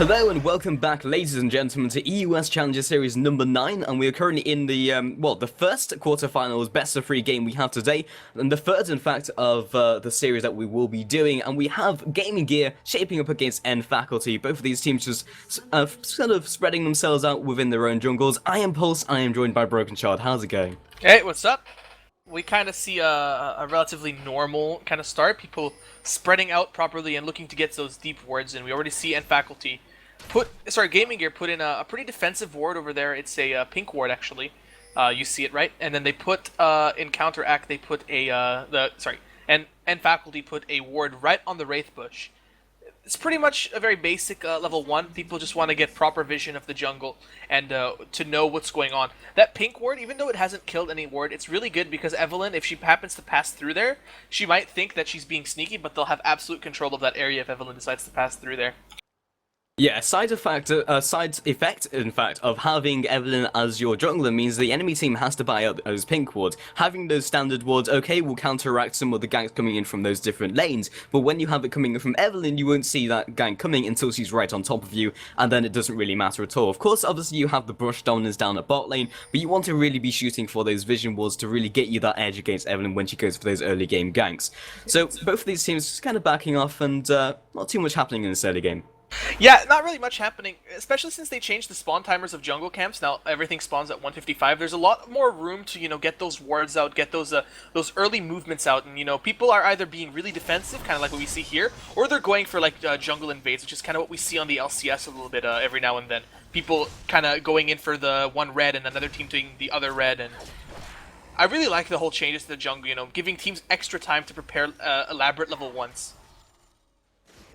Hello and welcome back, ladies and gentlemen, to EUS Challenger Series number 9, and we are currently in the, the first quarterfinals best-of-3 game we have today, and the third, in fact, of the series that we will be doing, and we have GamingGear shaping up against fnatic. Both of these teams just sort of spreading themselves out within their own jungles. I am Pulse, I am joined by Broken Child. How's it going? Hey, what's up? We kind of see a relatively normal kind of start, people spreading out properly and looking to get those deep wards, and we already see fnatic GamingGear put in a pretty defensive ward over there. It's a pink ward, actually. You see it, right? And then they put, in counteract, they put fnatic put a ward right on the Wraith Bush. It's pretty much a very basic level 1. People just want to get proper vision of the jungle and to know what's going on. That pink ward, even though it hasn't killed any ward, it's really good because Evelynn, if she happens to pass through there, she might think that she's being sneaky, but they'll have absolute control of that area if Evelynn decides to pass through there. Yeah, side effect, in fact, of having Evelynn as your jungler means the enemy team has to buy up those pink wards. Having those standard wards, okay, will counteract some of the ganks coming in from those different lanes, but when you have it coming in from Evelynn, you won't see that gank coming until she's right on top of you, and then it doesn't really matter at all. Of course, obviously, you have the brush dominance down at bot lane, but you want to really be shooting for those vision wards to really get you that edge against Evelynn when she goes for those early game ganks. So, both of these teams just kind of backing off, and not too much happening in this early game. Yeah, not really much happening, especially since they changed the spawn timers of jungle camps. Now everything spawns at 155. There's a lot more room to, get those wards out, get those early movements out, and, people are either being really defensive, kind of like what we see here, or they're going for, jungle invades, which is kind of what we see on the LCS a little bit every now and then. People kind of going in for the one red and another team doing the other red, and I really like the whole changes to the jungle, giving teams extra time to prepare elaborate level 1s.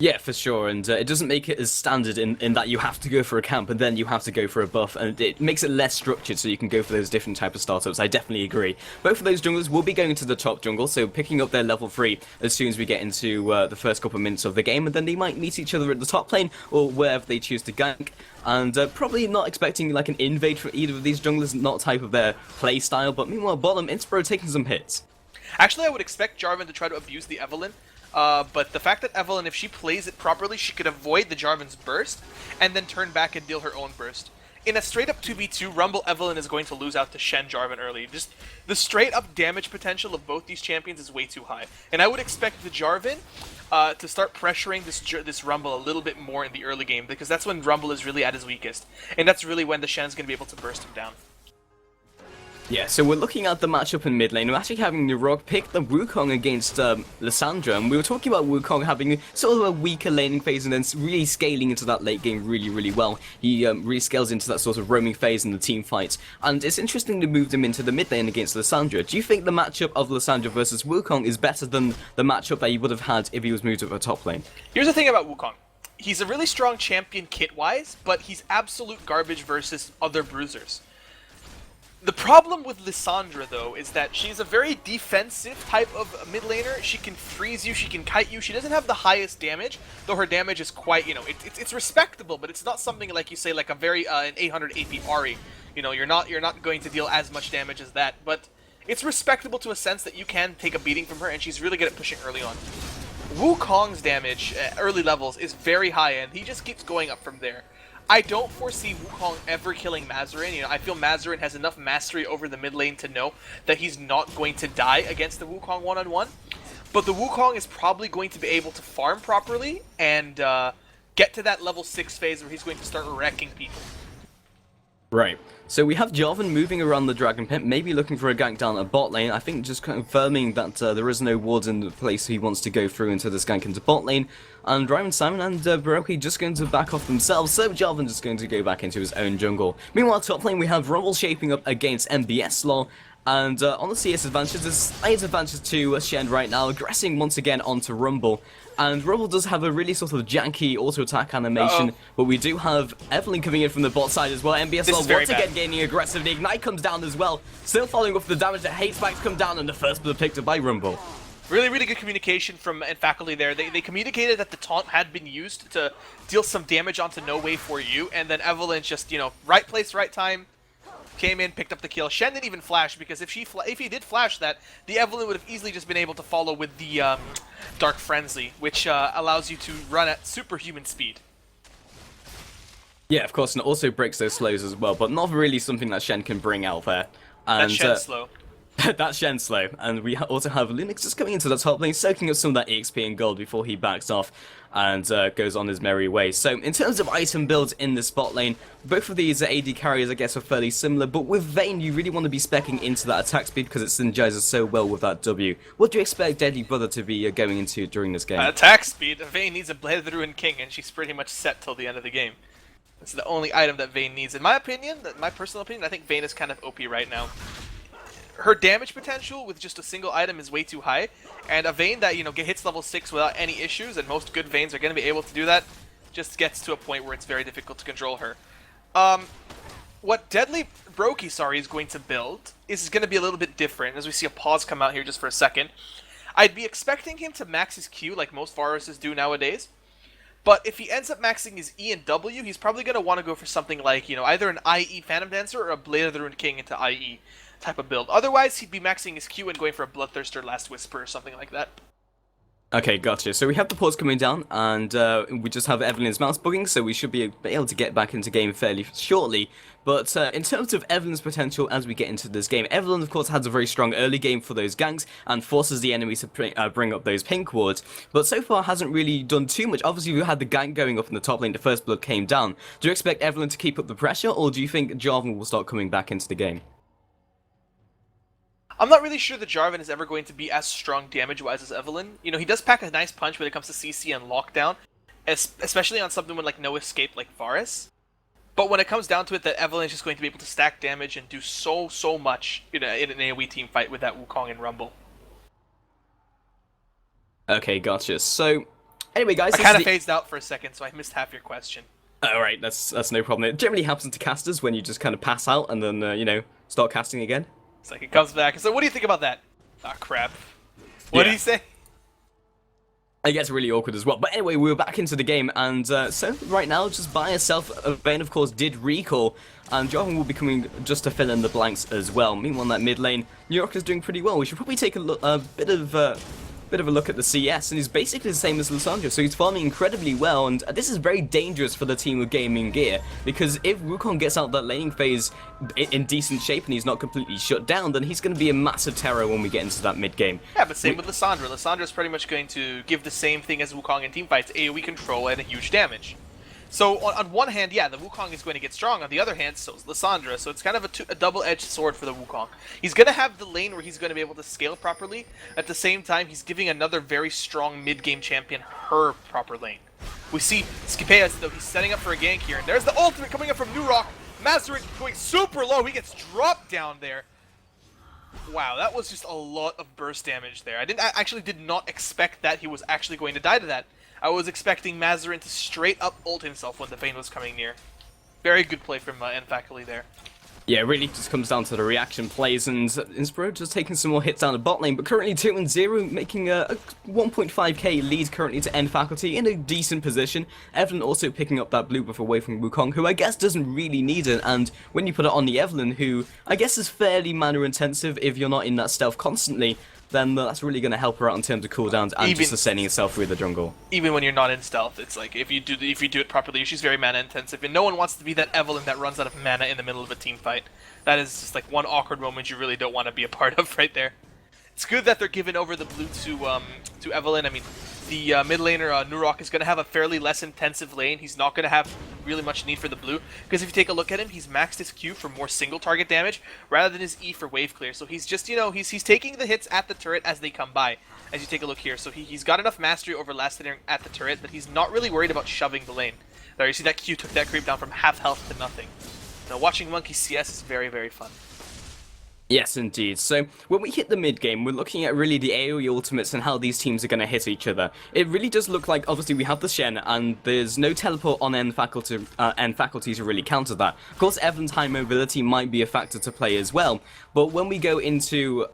Yeah, for sure, and it doesn't make it as standard in that you have to go for a camp and then you have to go for a buff, and it makes it less structured so you can go for those different type of startups. I definitely agree. Both of those junglers will be going to the top jungle, so picking up their level 3 as soon as we get into the first couple of minutes of the game, and then they might meet each other at the top lane or wherever they choose to gank. And probably not expecting an invade from either of these junglers, not type of their play style, but meanwhile bottom, Inspiro taking some hits. Actually, I would expect Jarvan to try to abuse the Evelynn. But the fact that Evelynn, if she plays it properly, she could avoid the Jarvan's burst, and then turn back and deal her own burst. In a straight-up 2v2, Rumble Evelynn is going to lose out to Shen Jarvan early. Just the straight-up damage potential of both these champions is way too high. And I would expect the Jarvan to start pressuring this Rumble a little bit more in the early game, because that's when Rumble is really at his weakest. And that's really when the Shen's going to be able to burst him down. Yeah, so we're looking at the matchup in mid lane. We're actually having the Rock pick the Wukong against Lissandra, and we were talking about Wukong having sort of a weaker laning phase and then really scaling into that late game really, really well. He really scales into that sort of roaming phase in the team fights, and it's interesting to move him into the mid lane against Lissandra. Do you think the matchup of Lissandra versus Wukong is better than the matchup that he would have had if he was moved to the top lane? Here's the thing about Wukong. He's a really strong champion kit-wise, but he's absolute garbage versus other bruisers. The problem with Lissandra, though, is that she's a very defensive type of mid laner. She can freeze you, she can kite you. She doesn't have the highest damage, though her damage is quite, it's respectable, but it's not something like you say, like a very an 800 AP Ahri. You're not going to deal as much damage as that, but it's respectable to a sense that you can take a beating from her, and she's really good at pushing early on. Wukong's damage at early levels is very high, and he just keeps going up from there. I don't foresee Wukong ever killing Mazarin. I feel Mazarin has enough mastery over the mid lane to know that he's not going to die against the Wukong one-on-one. But the Wukong is probably going to be able to farm properly and get to that level 6 phase where he's going to start wrecking people. Right. So we have Jarvan moving around the Dragon Pit, maybe looking for a gank down at bot lane. I think just confirming that there is no wards in the place he wants to go through into this gank into bot lane. And Ryman Simon and Baroki just going to back off themselves, so Jarvan just going to go back into his own jungle. Meanwhile, top lane we have Rumble shaping up against MBS Law. And on the CS advantage, there's slight advantage to Shen right now, aggressing once again onto Rumble. And Rumble does have a really sort of janky auto-attack animation, but we do have Evelynn coming in from the bot side as well. MBS Law once again gaining aggressive, the Ignite comes down as well, still following up the damage that hates back to come down, and the first blood picked up by Rumble. Really, really good communication from faculty there. They communicated that the taunt had been used to deal some damage onto No Way for you, and then Evelynn just, right place, right time, came in, picked up the kill. Shen didn't even flash, because if he did flash that, the Evelynn would have easily just been able to follow with the, Dark Frenzy, which allows you to run at superhuman speed. Yeah, of course, and it also breaks those slows as well, but not really something that Shen can bring out there. That's And Shen slow. that's Shen slow. And we also have Linux just coming into the top lane, soaking up some of that EXP and gold before he backs off and goes on his merry way. So in terms of item builds in the spot lane, both of these AD carriers I guess are fairly similar, but with Vayne you really want to be speccing into that attack speed because it synergizes so well with that W. What do you expect Deadly Brother to be going into during this game? Attack speed. Vayne needs a Blade of the Ruined King, and she's pretty much set till the end of the game. It's the only item that Vayne needs. In my opinion, my personal opinion, I think Vayne is kind of OP right now. Her damage potential with just a single item is way too high, and a Vayne that, hits level 6 without any issues, and most good Vaynes are going to be able to do that, just gets to a point where it's very difficult to control her. What Deadly Brokey, is going to build is going to be a little bit different, as we see a pause come out here just for a second. I'd be expecting him to max his Q like most Varuses do nowadays, but if he ends up maxing his E and W, he's probably going to want to go for something like, either an IE Phantom Dancer or a Blade of the Ruined King into IE type of build. Otherwise, he'd be maxing his Q and going for a Bloodthirster Last Whisper or something like that. Okay, gotcha. So we have the pause coming down, and we just have Evelyn's mouse bugging, so we should be able to get back into game fairly shortly. But in terms of Evelyn's potential as we get into this game, Evelyn, of course, has a very strong early game for those ganks and forces the enemy to bring up those pink wards, but so far hasn't really done too much. Obviously, we had the gank going up in the top lane, the first blood came down. Do you expect Evelyn to keep up the pressure, or do you think Jarvan will start coming back into the game? I'm not really sure that Jarvan is ever going to be as strong damage-wise as Evelyn. He does pack a nice punch when it comes to CC and lockdown, especially on something with no escape like Varus. But when it comes down to it, that Evelyn is just going to be able to stack damage and do so much in an AoE team fight with that Wukong and Rumble. Okay, gotcha. So, anyway, guys, I kind of phased out for a second, so I missed half your question. Alright, that's no problem. It generally happens to casters when you just kind of pass out and then, start casting again. It's like it comes back. So what do you think about that? Ah, crap. What did he say? It gets really awkward as well. But anyway, we're back into the game, and so right now, just by herself, Vayne, of course, did recall, and Jarvan will be coming just to fill in the blanks as well. Meanwhile, in that mid lane, New York is doing pretty well. We should probably take a bit of a look at the CS, and he's basically the same as Lissandra, so he's farming incredibly well, and this is very dangerous for the team with GamingGear, because if Wukong gets out that laning phase in decent shape and he's not completely shut down, then he's going to be a massive terror when we get into that mid game. Yeah, but same with Lissandra. Lissandra's pretty much going to give the same thing as Wukong in teamfights, AoE control and a huge damage. So on one hand, yeah, the Wukong is going to get strong. On the other hand, so is Lissandra. So it's kind of a double-edged sword for the Wukong. He's going to have the lane where he's going to be able to scale properly. At the same time, he's giving another very strong mid-game champion her proper lane. We see Skipeas, though, he's setting up for a gank here. And there's the ultimate coming up from New Rock. Mazarin going super low. He gets dropped down there. Wow, that was just a lot of burst damage there. I actually did not expect that he was actually going to die to that. I was expecting Mazarin to straight up ult himself when the Vayne was coming near. Very good play from N-Faculty there. Yeah, it really just comes down to the reaction plays, and Inspiro just taking some more hits down the bot lane, but currently 2-0, making a 1.5k lead currently to N-Faculty in a decent position. Evelyn also picking up that blue buff away from Wukong, who I guess doesn't really need it, and when you put it on the Evelyn, who I guess is fairly mana intensive if you're not in that stealth constantly, then that's really going to help her out in terms of cooldowns and just sustaining herself through the jungle. Even when you're not in stealth, it's like if you do it properly, she's very mana intensive, and no one wants to be that Evelyn that runs out of mana in the middle of a team fight. That is just like one awkward moment you really don't want to be a part of right there. It's good that they're giving over the blue to Evelyn. I mean, the mid laner Nurok is going to have a fairly less intensive lane. He's not going to have really much need for the blue, because if you take a look at him, he's maxed his Q for more single target damage rather than his E for wave clear. So he's just, he's taking the hits at the turret as they come by, as you take a look here. So he's got enough mastery over last hitting at the turret that he's not really worried about shoving the lane. There, you see that Q took that creep down from half health to nothing. Now watching Monkey CS is very, very fun. Yes, indeed. So, when we hit the mid-game, we're looking at really the AoE ultimates and how these teams are going to hit each other. It really does look like, obviously, we have the Shen, and there's no teleport on N-Faculty to really counter that. Of course, Evelyn's high mobility might be a factor to play as well, but when we go into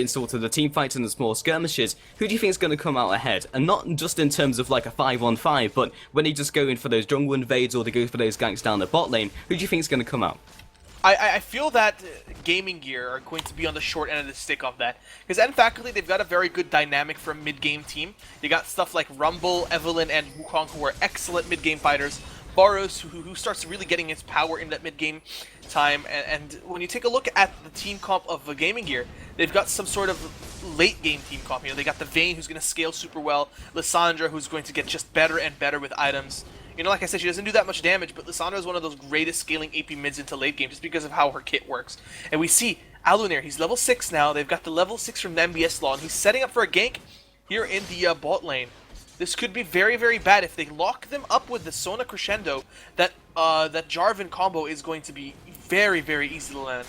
sort of the team fights and the small skirmishes, who do you think is going to come out ahead? And not just in terms of like a 5-on-5, but when they just go in for those jungle invades or they go for those ganks down the bot lane, who do you think is going to come out? I feel that GamingGear are going to be on the short end of the stick of that. Because N-Faculty, they've got a very good dynamic for a mid-game team. You got stuff like Rumble, Evelyn, and Wukong, who are excellent mid-game fighters, Boros, who starts really getting his power in that mid-game time, and when you take a look at the team comp of GamingGear, they've got some sort of late-game team comp. You know, they got the Vayne, who's going to scale super well, Lissandra, who's going to get just better and better with items. You know, like I said, she doesn't do that much damage, but Lissandra is one of those greatest scaling AP mids into late game just because of how her kit works. And we see Alunir, he's level 6 now, they've got the level 6 from the MBS Law, and he's setting up for a gank here in the bot lane. This could be very, very bad. If they lock them up with the Sona Crescendo, that Jarvan combo is going to be very, very easy to land.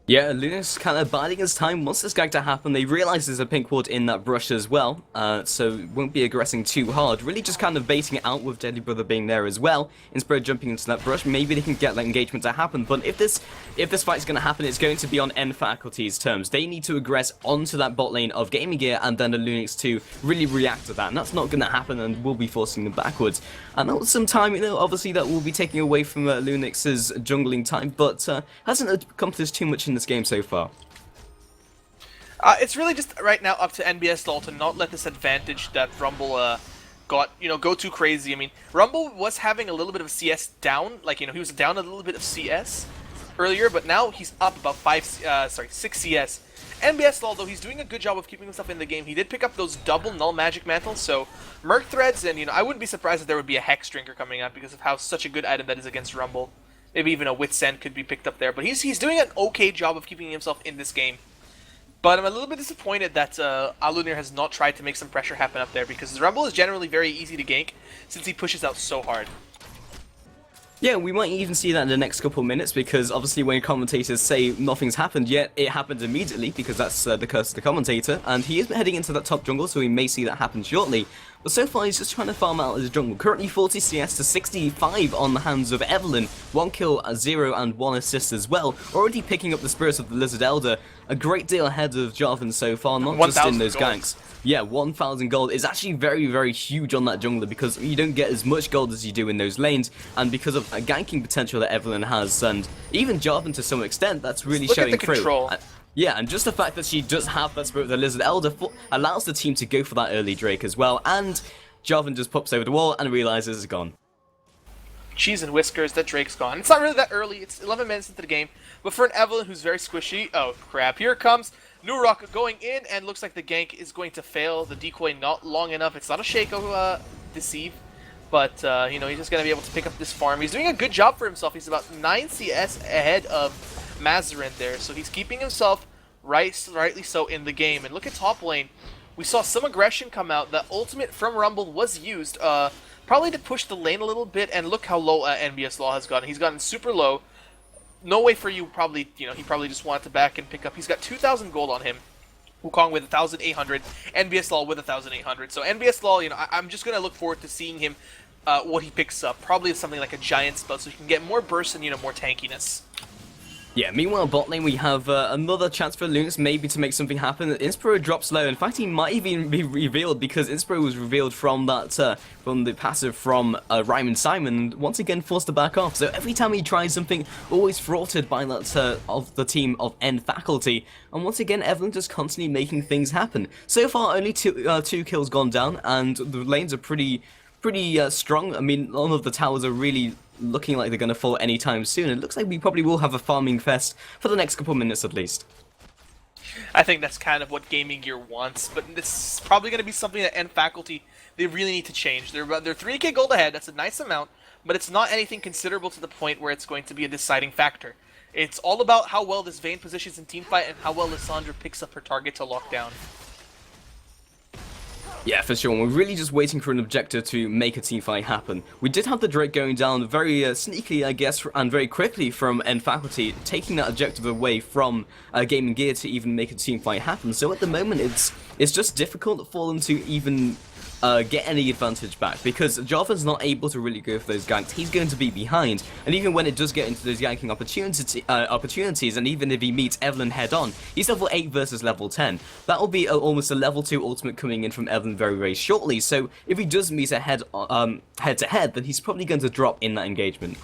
Yeah, Luna's kind of biding his time. Once this gank to happen, they realize there's a pink ward in that brush as well, so won't be aggressing too hard. Really just kind of baiting it out with Deadly Brother being there as well. Instead jumping into that brush, maybe they can get that engagement to happen. But if this fight is going to happen, it's going to be on N Faculty's terms. They need to aggress onto that bot lane of GamingGear and then the Lunix to really react to that. And that's not going to happen, and we'll be forcing them backwards. And that was some time, you know, obviously that will be taking away from Lunix's jungling time, but hasn't accomplished too much in this game so far. It's really just right now up to NBS Law to not let this advantage that Rumble got, you know, go too crazy. I mean, Rumble was having a little bit of CS down, like, you know, he was down a little bit of CS earlier, but now he's up about 6 CS. NBS Law, though, he's doing a good job of keeping himself in the game. He did pick up those double null magic mantles, so Merc Threads, and, you know, I wouldn't be surprised if there would be a Hex Drinker coming out because of how such a good item that is against Rumble. Maybe even a Wit's End could be picked up there, but he's doing an okay job of keeping himself in this game. But I'm a little bit disappointed that Alunir has not tried to make some pressure happen up there, because Rumble is generally very easy to gank since he pushes out so hard. Yeah, we might even see that in the next couple of minutes, because obviously when commentators say nothing's happened yet, it happens immediately, because that's the curse of the commentator, and he is heading into that top jungle, so we may see that happen shortly. But so far he's just trying to farm out his jungle. Currently 40 CS to 65 on the hands of Evelyn. 1 kill, 0 and 1 assist as well. Already picking up the spirits of the Lizard Elder. A great deal ahead of Jarvan so far, not just in those ganks. Yeah, 1,000 gold is actually very, very huge on that jungler because you don't get as much gold as you do in those lanes, and because of a ganking potential that Evelyn has, and even Jarvan to some extent, that's really showing through. Control. Yeah, and just the fact that she does have that spirit of the Lizard Elder allows the team to go for that early Drake as well, and Jarvan just pops over the wall and realizes it's gone. Cheese and whiskers, that Drake's gone. It's not really that early, it's 11 minutes into the game, but for an Evelyn who's very squishy, oh crap, here comes Nurok going in, and looks like the gank is going to fail. The decoy not long enough. It's not a Shaco deceive, but you know, he's just going to be able to pick up this farm. He's doing a good job for himself. He's about 9 CS ahead of Mazarin there, so he's keeping himself rightly so in the game. And look at top lane. We saw some aggression come out. The ultimate from Rumble was used, probably to push the lane a little bit, and look how low NBS Law has gotten. He's gotten super low. No way for you, probably, you know, he probably just wanted to back and pick up. He's got 2,000 gold on him. Wukong with 1,800, NBS Law with 1,800. So NBS Law, you know, I'm just going to look forward to seeing him, what he picks up. Probably something like a giant spell, so he can get more burst and, you know, more tankiness. Yeah, meanwhile, bot lane, we have another chance for Lunix maybe to make something happen. Inspiro drops low. In fact, he might even be revealed because Inspiro was revealed from that from the passive from Ryman Simon, and once again forced to back off. So every time he tries something, always thwarted by that of the team of N Faculty. And once again, Evelyn just constantly making things happen. So far, only two kills gone down, and the lanes are pretty strong. I mean, none of the towers are really looking like they're going to fall anytime soon. It looks like we probably will have a farming fest for the next couple of minutes at least. I think that's kind of what GamingGear wants, but this is probably going to be something that N Faculty, they really need to change. They're 3k gold ahead, that's a nice amount, but it's not anything considerable to the point where it's going to be a deciding factor. It's all about how well this Vayne positions in teamfight and how well Lissandra picks up her target to lock down. Yeah, for sure. We're really just waiting for an objective to make a teamfight happen. We did have the Drake going down very sneakily, I guess, and very quickly from N Faculty, taking that objective away from GamingGear to even make a teamfight happen. So at the moment, it's just difficult for them to even get any advantage back, because Jarvan's not able to really go for those ganks. He's going to be behind, and even when it does get into those ganking opportunities, and even if he meets Evelyn head on, he's level 8 versus level 10. That will be almost a level 2 ultimate coming in from Evelyn very, very shortly. So if he does meet a head to head, then he's probably going to drop in that engagement.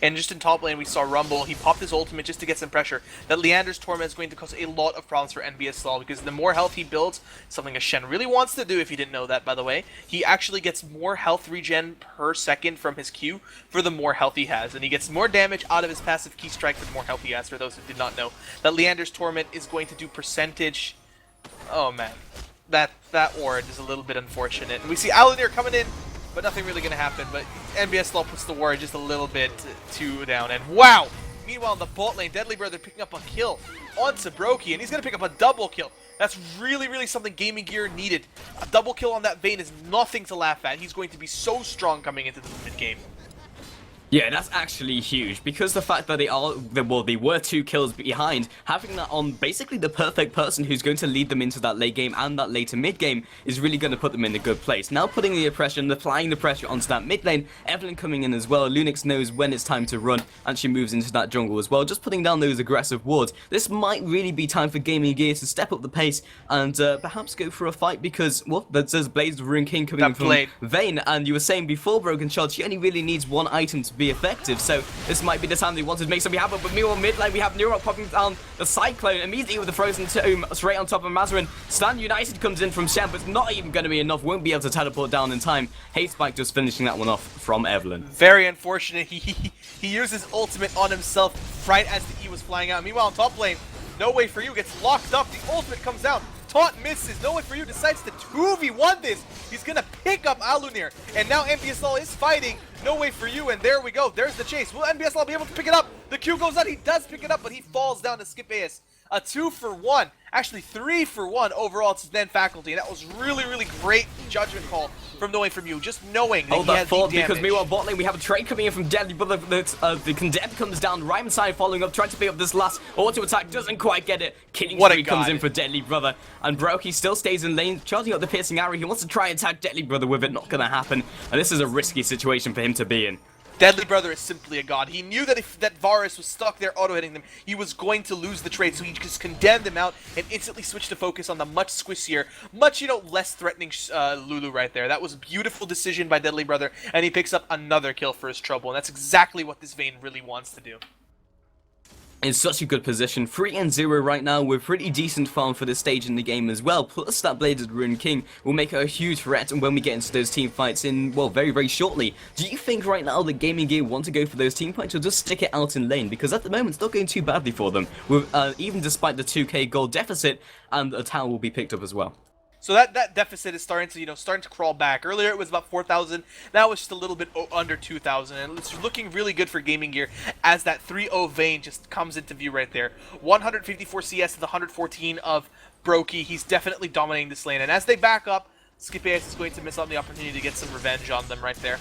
And just in top lane, we saw Rumble. He popped his ultimate just to get some pressure. That Leander's Torment is going to cause a lot of problems for NBSL, because the more health he builds, something a Shen really wants to do, if you didn't know that, by the way, he actually gets more health regen per second from his Q for the more health he has. And he gets more damage out of his passive key strike the more health he has, for those who did not know. That Leander's Torment is going to do percentage. Oh man. That ward is a little bit unfortunate. And we see Alunir coming in, but nothing really going to happen. But NBSL puts the ward just a little bit too down. And wow! Meanwhile, in the bot lane, Deadly Brother picking up a kill onto Brokey, and he's going to pick up a double kill. That's really, really something GamingGear needed. A double kill on that Vayne is nothing to laugh at. He's going to be so strong coming into the mid-game. Yeah, that's actually huge, because the fact that they were 2 kills behind, having that on basically the perfect person who's going to lead them into that late game and that later mid game is really going to put them in a good place. Now putting the oppression, applying the pressure onto that mid lane, Evelyn coming in as well, Lunix knows when it's time to run, and she moves into that jungle as well, just putting down those aggressive wards. This might really be time for GamingGear to step up the pace and perhaps go for a fight, because, well, there's Blaze of Rune King coming in from Vayne, and you were saying before, Broken Shard, she only really needs one item to be effective, so this might be the time they wanted to make something happen. But meanwhile, mid lane we have Neurok popping down the Cyclone immediately with the Frozen Tomb straight on top of Mazarin. Stand United comes in from Shen, but it's not even going to be enough, won't be able to teleport down in time. Hate Spike just finishing that one off from Evelyn. Very unfortunate. He uses ultimate on himself right as the E was flying out. Meanwhile, on top lane, No Way For You gets locked up. The ultimate comes down. Taunt misses. No Way For You decides to 2v1 this. He's going to pick up Alunir. And now NBSL is fighting No Way For You. And there we go. There's the chase. Will NBSL be able to pick it up? The Q goes out. He does pick it up, but he falls down to skip AS. A 2-for-1. Actually, 3-for-1 overall to then Faculty. And that was really, really great judgment call from No Way From You. Just knowing that hold he that has thought, deep damage. because meanwhile bot lane we have a trade coming in from Deadly, but the Condemned comes down. Ryman side following up, trying to pick up this last auto attack, doesn't quite get it. Killing Spree comes in for Deadly Brother, and Brokey still stays in lane, charging up the piercing arrow. He wants to try and attack Deadly Brother with it, not gonna happen. And this is a risky situation for him to be in. Deadly Brother is simply a god. He knew that if that Varus was stuck there auto-hitting them, he was going to lose the trade, so he just condemned him out and instantly switched to focus on the much squissier, much, less threatening Lulu right there. That was a beautiful decision by Deadly Brother, and he picks up another kill for his trouble, and that's exactly what this Vayne really wants to do. In such a good position, 3-0 right now, with pretty decent farm for this stage in the game as well, plus that Bladed Rune King will make it a huge threat when we get into those team fights in, well, very, very shortly. Do you think right now that GamingGear want to go for those team fights or just stick it out in lane? Because at the moment, it's not going too badly for them, with even despite the 2k gold deficit, and a tower will be picked up as well. So that deficit is starting to crawl back. Earlier it was about 4,000. Now it's just a little bit under 2,000, and it's looking really good for GamingGear as that 3-0 Vayne just comes into view right there. 154 CS to the 114 of Brokey. He's definitely dominating this lane, and as they back up, Skip AS is going to miss out on the opportunity to get some revenge on them right there.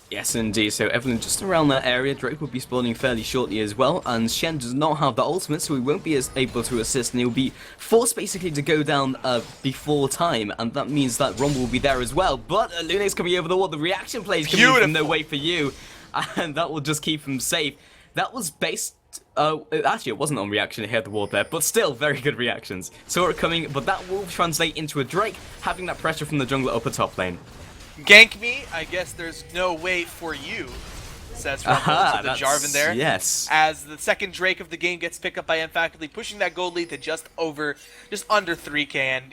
Yes, indeed. So Evelyn just around that area. Drake will be spawning fairly shortly as well, and Shen does not have the ultimate, so he won't be able to assist, and he'll be forced basically to go down before time, and that means that Rumble will be there as well. But Lune's coming over the wall. The reaction plays coming from No Way For You, and that will just keep him safe. That was based... actually, it wasn't on reaction, it hit the wall there, but still, very good reactions. Saw it coming, but that will translate into a Drake having that pressure from the jungler upper top lane. Gank me, I guess there's no way for you, says Rumble to the Jarvan there. Yes. As the second Drake of the game gets picked up by NFaculty, pushing that gold lead to just under 3k. And,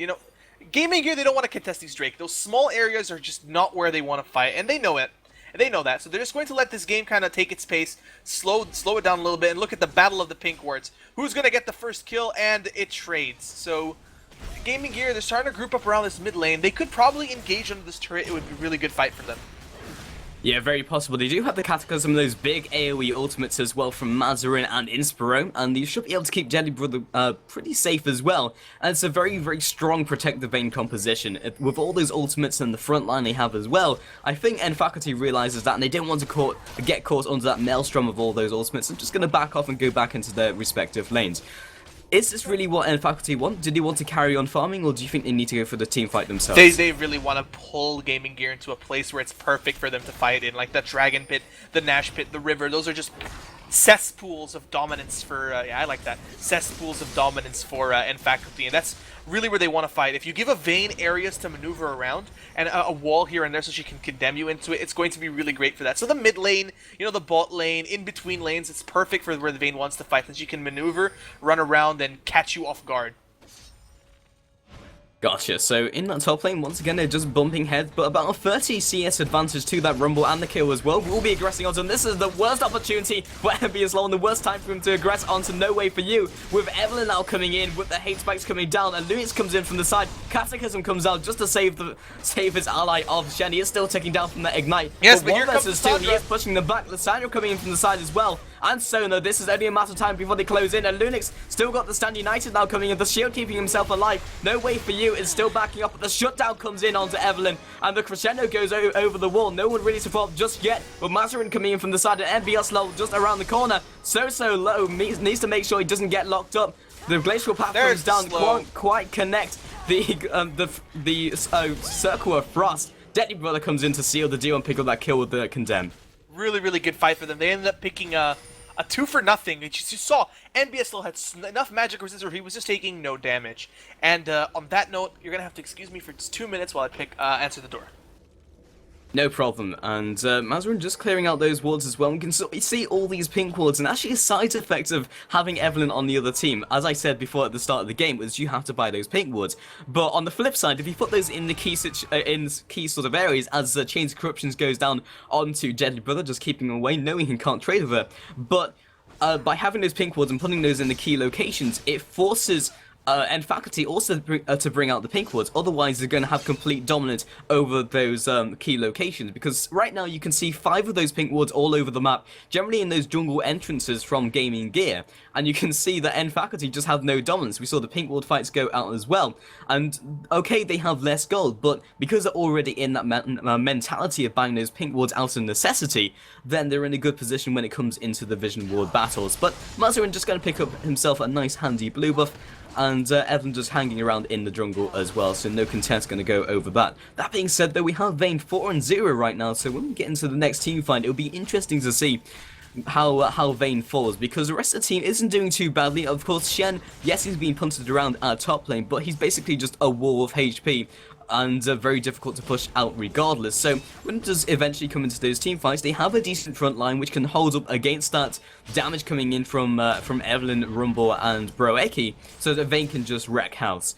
GamingGear, they don't want to contest these Drake. Those small areas are just not where they want to fight, and they know it. And they know that, so they're just going to let this game kind of take its pace, slow it down a little bit, and look at the battle of the pink wards. Who's going to get the first kill, and it trades. So GamingGear, they're starting to group up around this mid lane. They could probably engage under this turret. It would be a really good fight for them. Yeah, very possible. They do have the Cataclysm, those big AoE ultimates as well from Mazarin and Inspiro, and you should be able to keep Deadly Brother pretty safe as well. And it's a very, very strong protective Vayne composition. With all those ultimates and the front line they have as well, I think NFaculty realizes that, and they don't want to get caught under that maelstrom of all those ultimates. I'm just going to back off and go back into their respective lanes. Is this really what NFaculty want? Do they want to carry on farming, or do you think they need to go for the team fight themselves? They really want to pull GamingGear into a place where it's perfect for them to fight in, like the Dragon Pit, the Nash Pit, the River. Those are just cesspools of dominance for, yeah, I like that, cesspools of dominance for Faculty, and that's really where they want to fight. If you give a Vayne areas to maneuver around, and a wall here and there so she can condemn you into it, it's going to be really great for that. So the mid lane, you know, the bot lane, in between lanes, it's perfect for where the Vayne wants to fight, and she can maneuver, run around, and catch you off guard. Gotcha, so in that top lane, once again, they're just bumping heads, but about a 30 CS advantage to that Rumble and the kill as well. We'll be aggressing onto him. This is the worst opportunity for MBS and the worst time for him to aggress onto No Way For You, with Evelyn now coming in, with the hate spikes coming down, and Lunix comes in from the side. Cataclysm comes out just to save his ally of Shen. He is still taking down from the Ignite. Yes, but one here comes versus two, he Lissandra. is pushing them back. Lissandra coming in from the side as well. And Sona, this is only a matter of time before they close in, and Lunix still got the Stand United now coming in, the shield keeping himself alive. No Way For You is still backing up, but the shutdown comes in onto Evelyn, and the crescendo goes over the wall. No one really support just yet, but Mazarin coming in from the side, and MBS low just around the corner. So low, needs to make sure he doesn't get locked up. The glacial path comes down, can't quite connect the circle of frost. Deadly Brother comes in to seal the deal and pick up that kill with the condemn. Really, really good fight for them. They ended up picking a 2-for-0. You saw NBS still had enough magic resist where he was just taking no damage. And on that note, you're going to have to excuse me for just 2 minutes while I answer the door. No problem, and Mazarin just clearing out those wards as well. We can see all these pink wards, and actually a side effect of having Evelyn on the other team, as I said before at the start of the game, was you have to buy those pink wards. But on the flip side, if you put those in the key sort of areas, as Chains of Corruptions goes down onto Deadly Brother, just keeping him away, knowing he can't trade with her. But by having those pink wards and putting those in the key locations, it forces and Faculty also to bring out the pink wards, otherwise they're going to have complete dominance over those key locations, because right now you can see 5 of those pink wards all over the map, generally in those jungle entrances from GamingGear, and you can see that N Faculty just have no dominance. We saw the pink ward fights go out as well, and okay, they have less gold, but because they're already in that mentality of buying those pink wards out of necessity, then they're in a good position when it comes into the Vision Ward battles. But Mazarin just going to pick up himself a nice handy blue buff, and Evan just hanging around in the jungle as well, so no content's going to go over that. That being said, though, we have Vayne 4-0 right now, so when we get into the next team fight, it'll be interesting to see how Vayne falls, because the rest of the team isn't doing too badly. Of course, Shen, yes, he's been punted around at top lane, but he's basically just a wall of HP, and very difficult to push out regardless. So when it does eventually come into those team fights, they have a decent front line which can hold up against that damage coming in from Evelyn, Rumble, and Broeki, so that Vayne can just wreck house.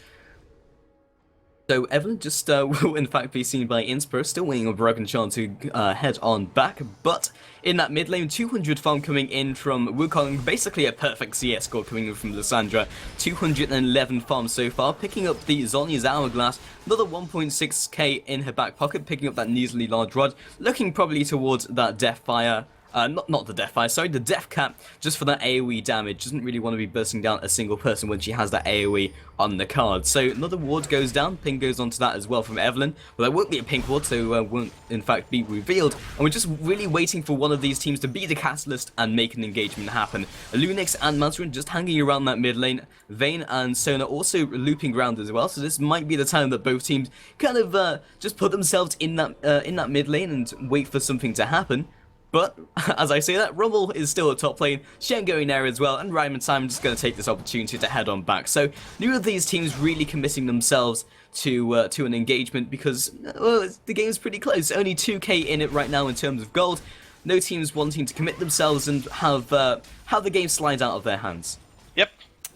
So Evelyn just will in fact be seen by Inspiro, still waiting on Broken Charm to head on back, but in that mid lane, 200 farm coming in from Wukong, basically a perfect CS score coming in from Lissandra, 211 farm so far, picking up the Zhonya's Hourglass, another 1.6k in her back pocket, picking up that measly large rod, looking probably towards that Deathfire. Not the Deathfire, sorry, the Death Cap, just for that AoE damage. Doesn't really want to be bursting down a single person when she has that AoE on the card. So another ward goes down, ping goes onto that as well from Evelyn. Well, there won't be a pink ward, so won't in fact be revealed. And we're just really waiting for one of these teams to be the catalyst and make an engagement happen. Lunix and Mazarin just hanging around that mid lane. Vayne and Sona also looping around as well, so this might be the time that both teams kind of just put themselves in that mid lane and wait for something to happen. But, as I say that, Rumble is still at top lane, Shen going there as well, and Ryan and Simon just going to take this opportunity to head on back. So, neither of these teams really committing themselves to an engagement, because, well, the game's pretty close. Only 2k in it right now in terms of gold. No teams wanting to commit themselves and have the game slide out of their hands. Yep.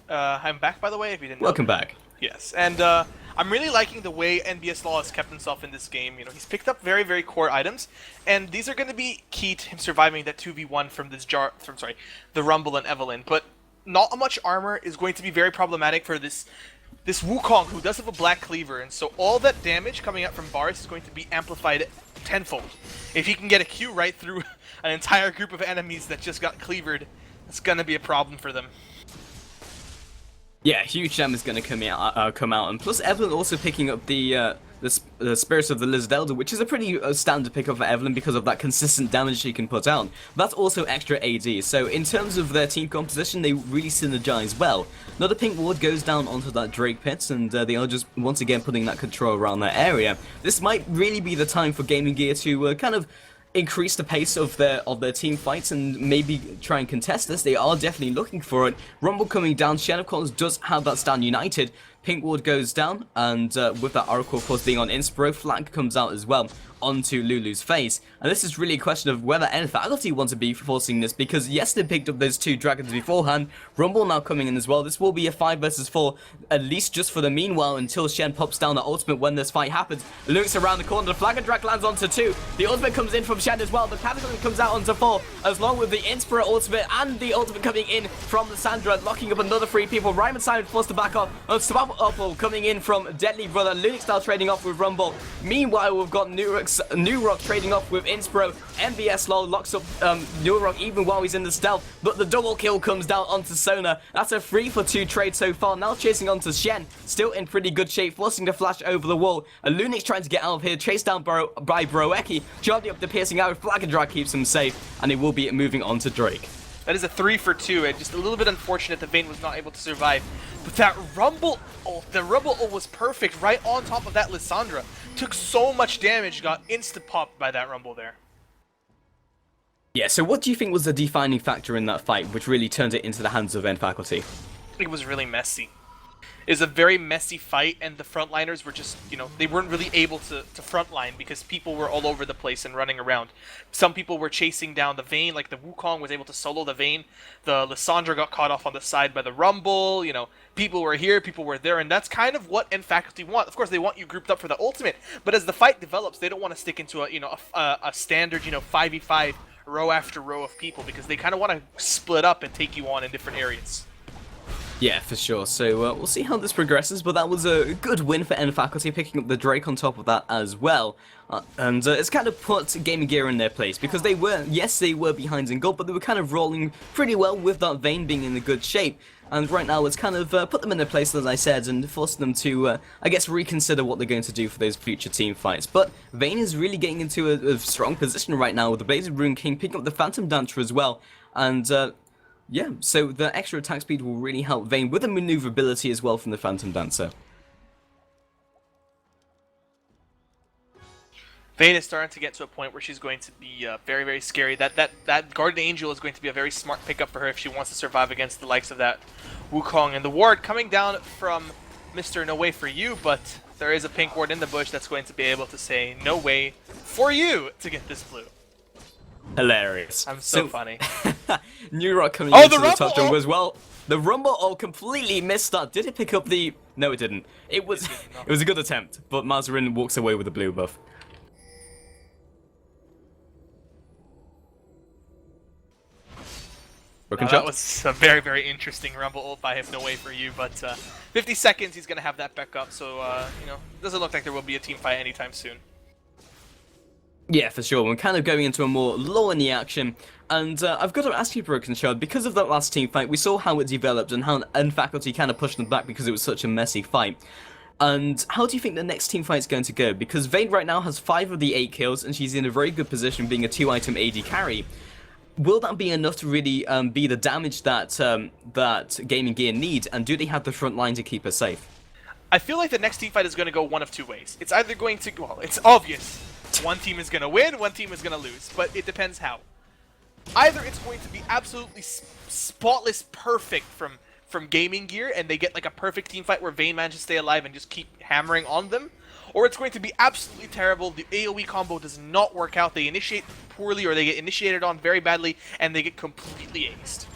I'm back, by the way, if you didn't know. Welcome back. Yes, and I'm really liking the way NBS Law has kept himself in this game. You know, he's picked up very, very core items, and these are going to be key to him surviving that 2v1 from the Rumble and Evelyn. But not much armor is going to be very problematic for this Wukong, who does have a black cleaver, and so all that damage coming out from bars is going to be amplified tenfold. If he can get a Q right through an entire group of enemies that just got cleavered, it's going to be a problem for them. Yeah, huge damage is going to come out, and plus Evelyn also picking up the Spirits of the Lizard Elder, which is a pretty standard pickup for Evelyn because of that consistent damage she can put out. That's also extra AD, so in terms of their team composition, they really synergize well. Another pink ward goes down onto that Drake pit, and they are just once again putting that control around that area. This might really be the time for GamingGear to kind of increase the pace of their team fights and maybe try and contest this. They are definitely looking for it. Rumble coming down. Shen, of course, does have that stand united. Pink ward goes down, and with that Oracle, of course, being on Inspiro, flag comes out as well onto Lulu's face. And this is really a question of whether nFaculty want to be forcing this, because yes, they picked up those 2 dragons beforehand. Rumble now coming in as well. This will be a 5 versus 4, at least just for the meanwhile, until Shen pops down the ultimate when this fight happens. Looks around the corner, the flag and drag lands onto 2. The ultimate comes in from Shen as well. The Cataclysm comes out onto 4, as long with the Inspiro ultimate and the ultimate coming in from Lissandra, locking up another 3 people. Ryman Simon forced to back off. Swap coming in from Deadly Brother. Lunix now trading off with Rumble. Meanwhile, we've got New Rock trading off with Inspiro. MVS LOL locks up New Rock even while he's in the stealth, but the double kill comes down onto Sona. That's a 3-for-2 trade so far. Now chasing onto Shen, still in pretty good shape, forcing the flash over the wall. Lunix trying to get out of here, chased down by Broeki, charging up the piercing arrow. Flag and drag keeps him safe, and he will be moving on to Drake. That is a 3-for-2, and just a little bit unfortunate that Vayne was not able to survive. But that Rumble ult, the Rumble ult was perfect right on top of that Lissandra. Took so much damage, got insta-popped by that Rumble there. Yeah, so what do you think was the defining factor in that fight, which really turned it into the hands of nFaculty? It was really messy. It was a very messy fight, and the frontliners were just, you know, they weren't really able to frontline because people were all over the place and running around. Some people were chasing down the Vayne, like the Wukong was able to solo the Vayne. The Lissandra got caught off on the side by the Rumble, you know, people were here, people were there, and that's kind of what nFaculty want. Of course, they want you grouped up for the ultimate, but as the fight develops, they don't want to stick into a, you know, a standard, you know, 5v5 row after row of people, because they kind of want to split up and take you on in different areas. Yeah, for sure. So we'll see how this progresses, but that was a good win for nFaculty, picking up the Drake on top of that as well. And it's kind of put GamingGear in their place, because they were, yes, they were behind in gold, but they were kind of rolling pretty well with that Vayne being in a good shape. And right now it's kind of put them in their place, as I said, and forced them to, I guess, reconsider what they're going to do for those future team fights. But Vayne is really getting into a strong position right now, with the Blazed Rune King picking up the Phantom Dancer as well. And yeah, so the extra attack speed will really help Vayne with the maneuverability as well from the Phantom Dancer. Vayne is starting to get to a point where she's going to be very, very scary. That Guardian Angel is going to be a very smart pickup for her if she wants to survive against the likes of that Wukong. And the ward coming down from Mr. No Way For You, but there is a pink ward in the bush that's going to be able to say no way for you to get this blue. Hilarious. I'm so funny. New Rock coming into the top jungle as well. The Rumble ult completely missed that. Did it pick up the... No, it didn't. It was it was a good attempt, but Mazarin walks away with the blue buff. That was a very, very interesting Rumble ult by him, No Way For You, but 50 seconds he's going to have that back up, so, you know, doesn't look like there will be a team fight anytime soon. Yeah, for sure. We're kind of going into a more lull in the action, and I've got to ask you, Broken Shard, because of that last team fight, we saw how it developed and how nFaculty kind of pushed them back because it was such a messy fight. And how do you think the next team fight's going to go? Because Vayne right now has 5 of the 8 kills, and she's in a very good position being a 2-item AD carry. Will that be enough to really be the damage that that GamingGear need, and do they have the front line to keep her safe? I feel like the next team fight is going to go one of 2 ways. It's either going to, well, it's obvious. One team is going to win, one team is going to lose, but it depends how. Either it's going to be absolutely spotless perfect from GamingGear, and they get like a perfect team fight where Vayne manages to stay alive and just keep hammering on them, or it's going to be absolutely terrible. The AoE combo does not work out, they initiate poorly, or they get initiated on very badly, and they get completely aced.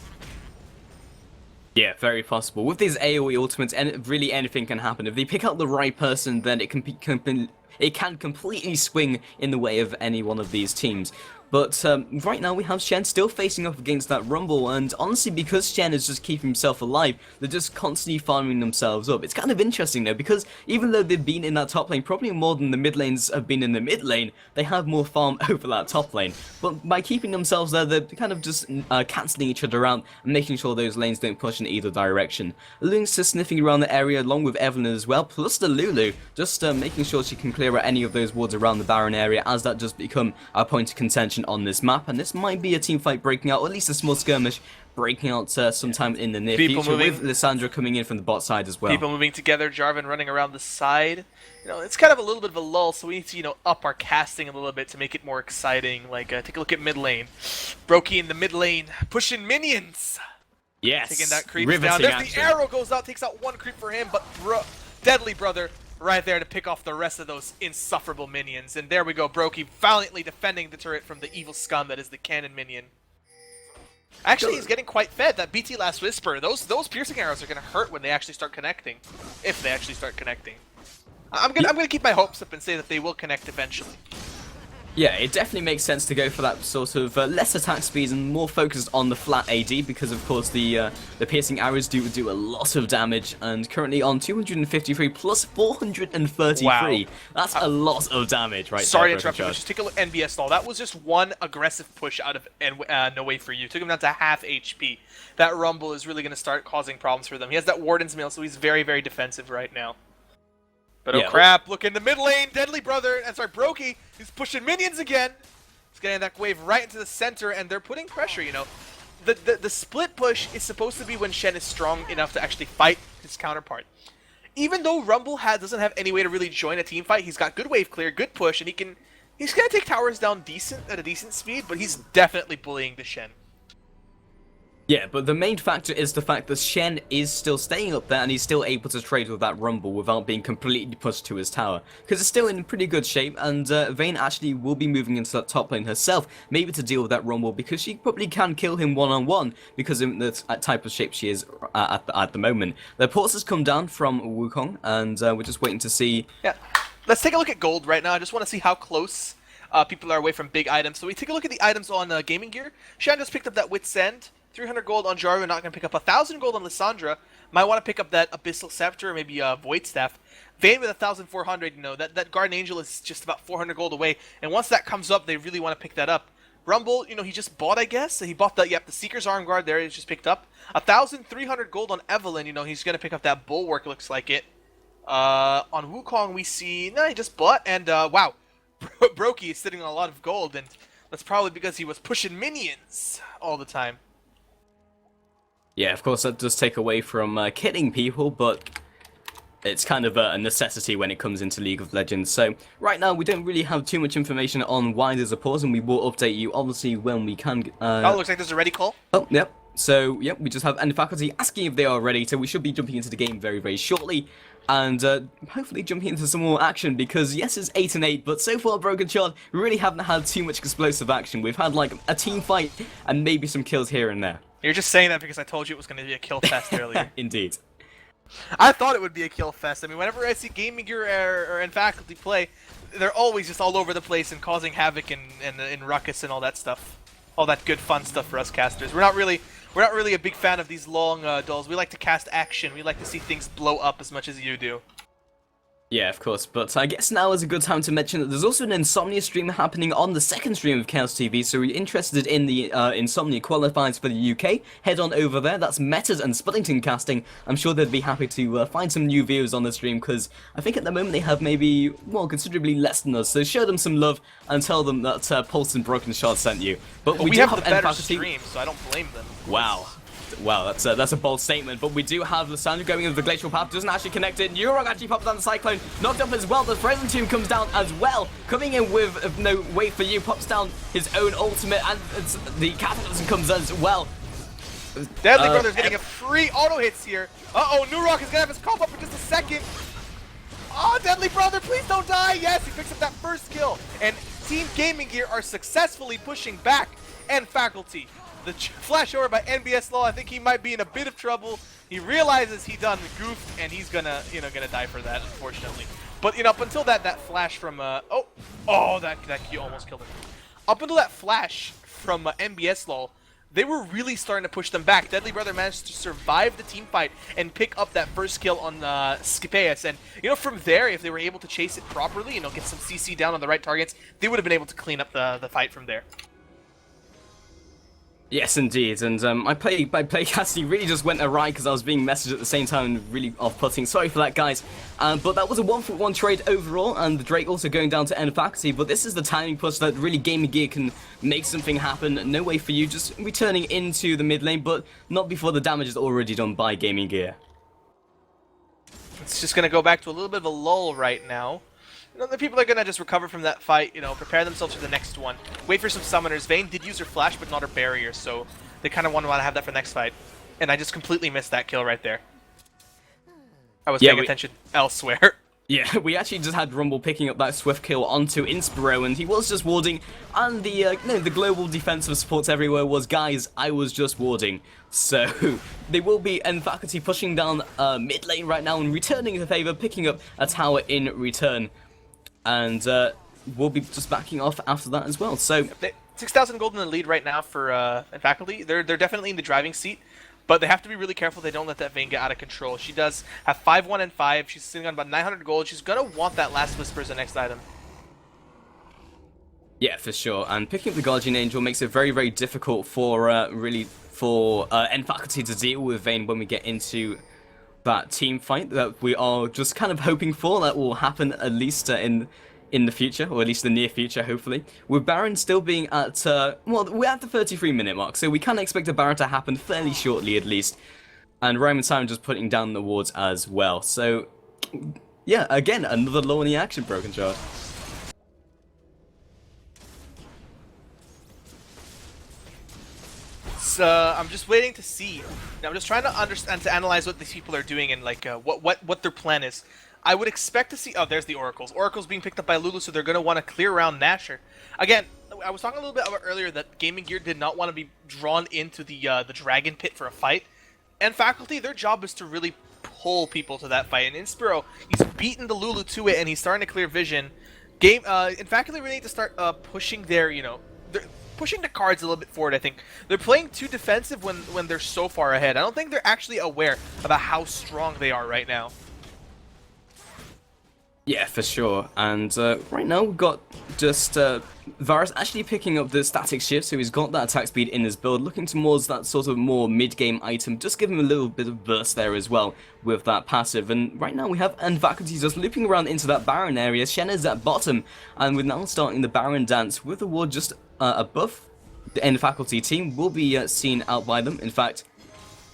Yeah, very possible. With these AoE ultimates, really anything can happen. If they pick out the right person, then it can completely swing in the way of any one of these teams. But right now we have Shen still facing up against that Rumble, and honestly, because Shen is just keeping himself alive, they're just constantly farming themselves up. It's kind of interesting though, because even though they've been in that top lane, probably more than the mid lanes have been in the mid lane, they have more farm over that top lane. But by keeping themselves there, they're kind of just cancelling each other out and making sure those lanes don't push in either direction. Lunix just sniffing around the area along with Evelyn as well, plus the Lulu, just making sure she can clear out any of those wards around the Baron area, as that does become a point of contention information on this map, and this might be a team fight breaking out, or at least a small skirmish breaking out sometime in the near future, with Lissandra coming in from the bot side as well. People moving together, Jarvan running around the side. You know, it's kind of a little bit of a lull, so we need to, you know, up our casting a little bit to make it more exciting. Like, take a look at mid lane. Brokey in the mid lane, pushing minions. Yes, taking that creep down. There's the arrow goes out, takes out one creep for him, but Deadly Brother right there to pick off the rest of those insufferable minions. And there we go, Brokey valiantly defending the turret from the evil scum that is the cannon minion. Actually, he's getting quite fed. That BT Last Whisper, those piercing arrows are going to hurt when they actually start connecting. If they actually start connecting. I'm gonna keep my hopes up and say that they will connect eventually. Yeah, it definitely makes sense to go for that sort of less attack speed and more focused on the flat AD, because of course the piercing arrows do a lot of damage, and currently on 253 plus 433. Wow. That's a lot of damage right Sorry there. to interrupt you, but just take a look at NBS stall. That was just one aggressive push out of No Way For You. Took him down to half HP. That Rumble is really going to start causing problems for them. He has that Warden's Mail, so he's very, very defensive right now. But oh crap, look in the mid lane, Deadly Brother, and sorry, Brokey, he's pushing minions again. He's getting that wave right into the center, and they're putting pressure, you know. The split push is supposed to be when Shen is strong enough to actually fight his counterpart. Even though Rumble doesn't have any way to really join a team fight, he's got good wave clear, good push, and he's gonna take towers down at a decent speed, but he's definitely bullying the Shen. Yeah, but the main factor is the fact that Shen is still staying up there, and he's still able to trade with that Rumble without being completely pushed to his tower. Because it's still in pretty good shape, and Vayne actually will be moving into that top lane herself, maybe to deal with that Rumble, because she probably can kill him one-on-one, because of the type of shape she is at the moment. The ports has come down from Wukong, and we're just waiting to see... Yeah, let's take a look at gold right now. I just want to see how close people are away from big items. So we take a look at the items on GamingGear. Shen just picked up that Wit's End. 300 gold on Jarvan, not going to pick up 1,000 gold on Lissandra. Might want to pick up that Abyssal Scepter, or maybe Void Staff. Vayne with 1,400, you know, that Garden Angel is just about 400 gold away. And once that comes up, they really want to pick that up. Rumble, you know, he just bought, I guess. So he bought that, yep, the Seeker's Arm Guard there, he's just picked up. 1,300 gold on Evelynn, you know, he's going to pick up that Bulwark, looks like it. On Wukong, we see, no, he just bought, and wow. Brokey is sitting on a lot of gold, and that's probably because he was pushing minions all the time. Yeah, of course, that does take away from killing people, but it's kind of a necessity when it comes into League of Legends. So, right now, we don't really have too much information on why there's a pause, and we will update you, obviously, when we can. Oh, looks like there's a ready call. Oh, yep. So, yep, we just have End Faculty asking if they are ready, so we should be jumping into the game very, very shortly. And hopefully jumping into some more action, because yes, it's 8-8, but so far, Broken Shard, we really haven't had too much explosive action. We've had, like, a team fight and maybe some kills here and there. You're just saying that because I told you it was going to be a kill fest earlier. Indeed. I thought it would be a kill fest. I mean, whenever I see GamingGear or End Faculty play, they're always just all over the place and causing havoc and ruckus and all that stuff. All that good fun stuff for us casters. We're not really a big fan of these long dulls. We like to cast action. We like to see things blow up as much as you do. Yeah, of course, but I guess now is a good time to mention that there's also an Insomnia stream happening on the second stream of Chaos TV, so if you're interested in the Insomnia qualifiers for the UK, head on over there. That's Metas and Spuddington casting. I'm sure they'd be happy to find some new viewers on the stream, because I think at the moment they have maybe, well, considerably less than us, so show them some love and tell them that Pulse and Broken Shard sent you. But we do have the End better Faculty stream, so I don't blame them. Wow. Wow, that's a bold statement, but we do have Lissandra going into the Glacial Path, doesn't actually connect it. Neurog actually pops down the Cyclone, knocked up as well. The Frozen Tomb comes down as well, coming in with No Wait For You, pops down his own ultimate, and the Cataclysm comes as well. Deadly Brother's getting a free auto hits here. Uh-oh, Neurog is going to have his comp up in just a second. Oh, Deadly Brother, please don't die. Yes, he picks up that first kill, and Team GamingGear are successfully pushing back End Faculty. The flash over by NBS Law, I think he might be in a bit of trouble. He realizes he done goofed, and he's gonna die for that, unfortunately. But up until that flash from that Q almost killed him. Up until that flash from NBS Law, they were really starting to push them back. Deadly Brother managed to survive the team fight and pick up that first kill on Scipeus. And from there, if they were able to chase it properly, get some CC down on the right targets, they would have been able to clean up the fight from there. Yes, indeed, and my play casting really just went awry because I was being messaged at the same time and really off-putting. Sorry for that, guys. But that was a 1-for-1 trade overall, and the Drake also going down to end faculty. But this is the timing push that really GamingGear can make something happen. No way for you, just returning into the mid lane, but not before the damage is already done by GamingGear. It's just going to go back to a little bit of a lull right now. You know, the people are going to just recover from that fight, you know, prepare themselves for the next one. Wait for some summoners. Vayne did use her flash, but not her barrier, so they kind of want to have that for the next fight. And I just completely missed that kill right there. I was paying attention elsewhere. Yeah, we actually just had Rumble picking up that swift kill onto Inspiro, and he was just warding, and the global defensive supports everywhere was, guys, I was just warding. So, they will be in faculty pushing down mid lane right now and returning the favor, picking up a tower in return. And we'll be just backing off after that as well. So 6,000 gold in the lead right now for faculty. They're definitely in the driving seat, but they have to be really careful they don't let that Vayne get out of control. She does have 5-1 and 5. She's sitting on about 900 gold. She's gonna want that last Whisper as the next item. Yeah, for sure. And picking up the Guardian Angel makes it very, very difficult for End Faculty to deal with Vayne when we get into that team fight that we are just kind of hoping for that will happen at least in the future, or at least the near future, hopefully. With Baron still being at, well, we're at the 33-minute mark, so we can expect a Baron to happen fairly shortly at least. And Roman Simon just putting down the wards as well. So, yeah, again, another low in the action, Broken Shard. I'm just waiting to see. Now, I'm just trying to understand, to analyze what these people are doing and like what their plan is. I would expect to see. Oh, there's the oracles. Oracles being picked up by Lulu, so they're going to want to clear around Nasher. Again, I was talking a little bit about earlier that GamingGear did not want to be drawn into the dragon pit for a fight, and faculty, their job is to really pull people to that fight. And Inspiro, he's beaten the Lulu to it, and he's starting to clear vision. In faculty, we need to start pushing their, pushing the cards a little bit forward. I think they're playing too defensive when they're so far ahead. I don't think they're actually aware about how strong they are right now. Yeah, for sure. And right now we've got just Varus actually picking up the static shift, so he's got that attack speed in his build, looking towards that sort of more mid-game item, just give him a little bit of burst there as well with that passive. And right now we have End Faculty just looping around into that Baron area. Shen is at bottom, and we're now starting the Baron dance with the ward just above the End Faculty team. Will be seen out by them. In fact,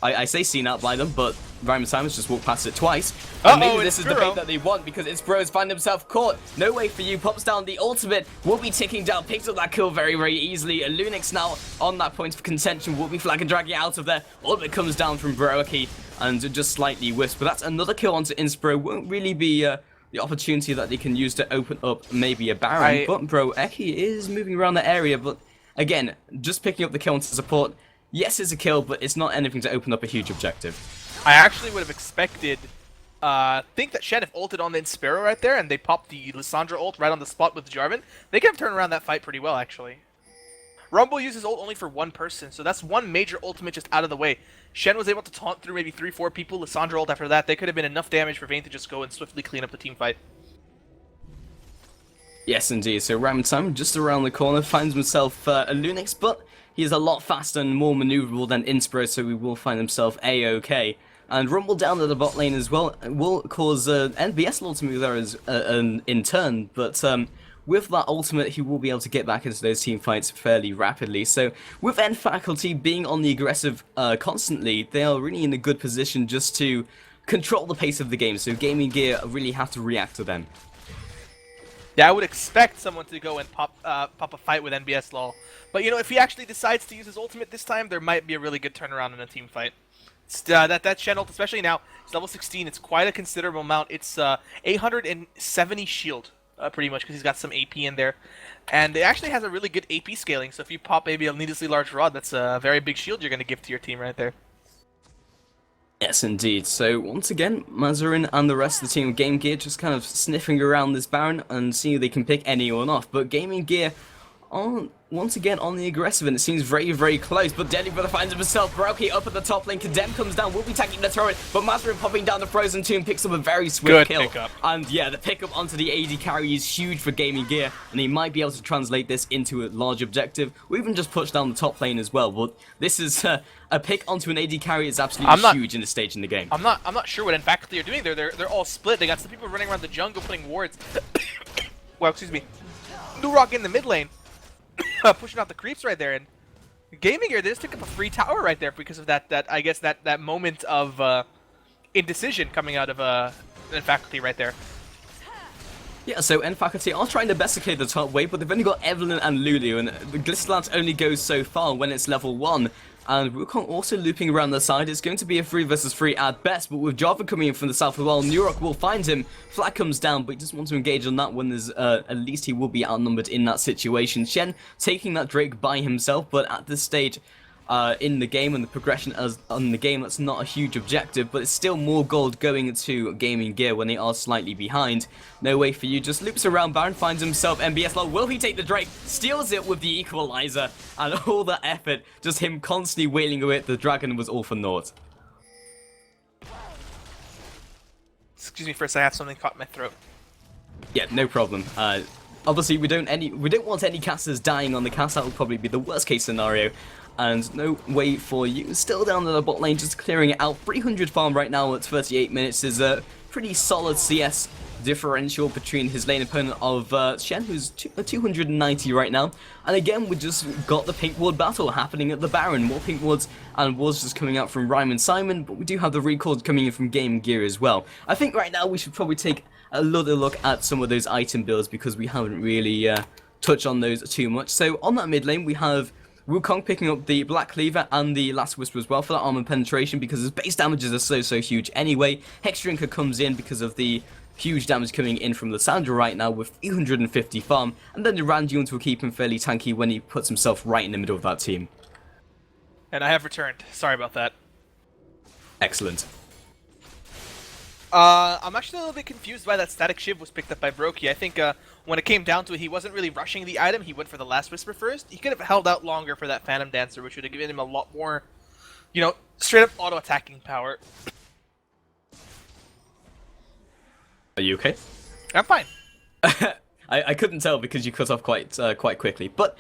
I say seen out by them, but Rhyme Simon's just walked past it twice. And maybe this is the bait that they want, because Inspiro's find himself caught. No way for you, pops down the ultimate, will be ticking down, picks up that kill very, very easily. And Lunix now on that point of contention, will be flag and dragging out of there. Ultimate comes down from Broeki and just slightly whiffs. But that's another kill onto Inspiro. Won't really be the opportunity that they can use to open up maybe a Baron. But Broeki is moving around the area, but again, just picking up the kill onto support. Yes, it's a kill, but it's not anything to open up a huge objective. I actually would have expected, think that Shen, if ulted on the Inspiro right there, and they popped the Lissandra ult right on the spot with Jarvan, they could have turned around that fight pretty well, actually. Rumble uses ult only for one person, so that's one major ultimate just out of the way. Shen was able to taunt through maybe 3-4 people, Lissandra ult after that. They could have been enough damage for Vayne to just go and swiftly clean up the team fight. Yes, indeed. So Ram Simon just around the corner finds himself a Lunix, but he is a lot faster and more maneuverable than Inspiro, so he will find himself A-OK. And Rumble down to the bot lane as well will cause NBS Lord to move there as, in turn, but with that ultimate he will be able to get back into those team fights fairly rapidly. So with End Faculty being on the aggressive constantly, they are really in a good position just to control the pace of the game, so GamingGear really have to react to them. Yeah, I would expect someone to go and pop a fight with NBS LOL. But, if he actually decides to use his ultimate this time, there might be a really good turnaround in a team fight. That Shen ult, especially now, it's level 16. It's quite a considerable amount. It's 870 shield, pretty much, because he's got some AP in there. And it actually has a really good AP scaling, so if you pop maybe a needlessly large rod, that's a very big shield you're going to give to your team right there. Yes, indeed. So, once again, Mazarin and the rest of the team of GamingGear just kind of sniffing around this Baron and seeing if they can pick anyone off. But GamingGear are once again on the aggressive, and it seems very, very close. But Deadly Brother finds himself. Brokey up at the top lane. Condemn comes down. Will be taking the turret, but Mazarin popping down the Frozen Tomb picks up a very swift kill. Pickup. And yeah, the pickup onto the AD carry is huge for GamingGear, and he might be able to translate this into a large objective, or even just push down the top lane as well. But this is a pick onto an AD carry is absolutely huge in this stage in the game. I'm not sure what Faculty are doing there. They're all split. They got some people running around the jungle putting wards. Well, excuse me. New Rock in the mid lane. Pushing out the creeps right there, and GamingGear, they just took up a free tower right there because of that moment of indecision coming out of Faculty right there. Yeah, so Faculty are trying to best clear the top wave, but they've only got Evelyn and Lulu, and the Glitterlance only goes so far when it's level 1. And Wukong also looping around the side. It's going to be a 3 versus 3 at best, but with Java coming in from the south as well, Nurok will find him. Flag comes down, but he doesn't want to engage on that one, as at least he will be outnumbered in that situation. Shen taking that Drake by himself, but at this stage in the game and the progression as on the game, that's not a huge objective, but it's still more gold going to GamingGear when they are slightly behind. No way for you, just loops around. Baron finds himself MBS low. Will he take the Drake? Steals it with the equalizer, and all that effort, just him constantly wailing away at the dragon, was all for naught. Excuse me first, I have something caught in my throat. Yeah, no problem. Obviously, we don't want any casters dying on the cast. That would probably be the worst case scenario. And no way for you. Still down in the bot lane, just clearing it out. 300 farm right now at 38 minutes is a pretty solid CS differential between his lane opponent of Shen, who's 290 right now. And again, we just got the pink ward battle happening at the Baron. More pink wards and wards just coming out from Rhyme and Simon, but we do have the recalls coming in from GamingGear as well. I think right now we should probably take a little look at some of those item builds, because we haven't really touched on those too much. So on that mid lane, we have Wukong picking up the Black Cleaver and the Last Whisper as well for that armor penetration, because his base damages are so huge anyway. Hex Drinker comes in because of the huge damage coming in from Lissandra right now with 350 farm, and then the Randuin will keep him fairly tanky when he puts himself right in the middle of that team. And I have returned. Sorry about that. Excellent. I'm actually a little bit confused why that Static Shiv was picked up by Brokey. I think when it came down to it, he wasn't really rushing the item. He went for the Last Whisper first. He could have held out longer for that Phantom Dancer, which would have given him a lot more, you know, straight-up auto-attacking power. Are you okay? I'm fine. I couldn't tell because you cut off quite quickly, but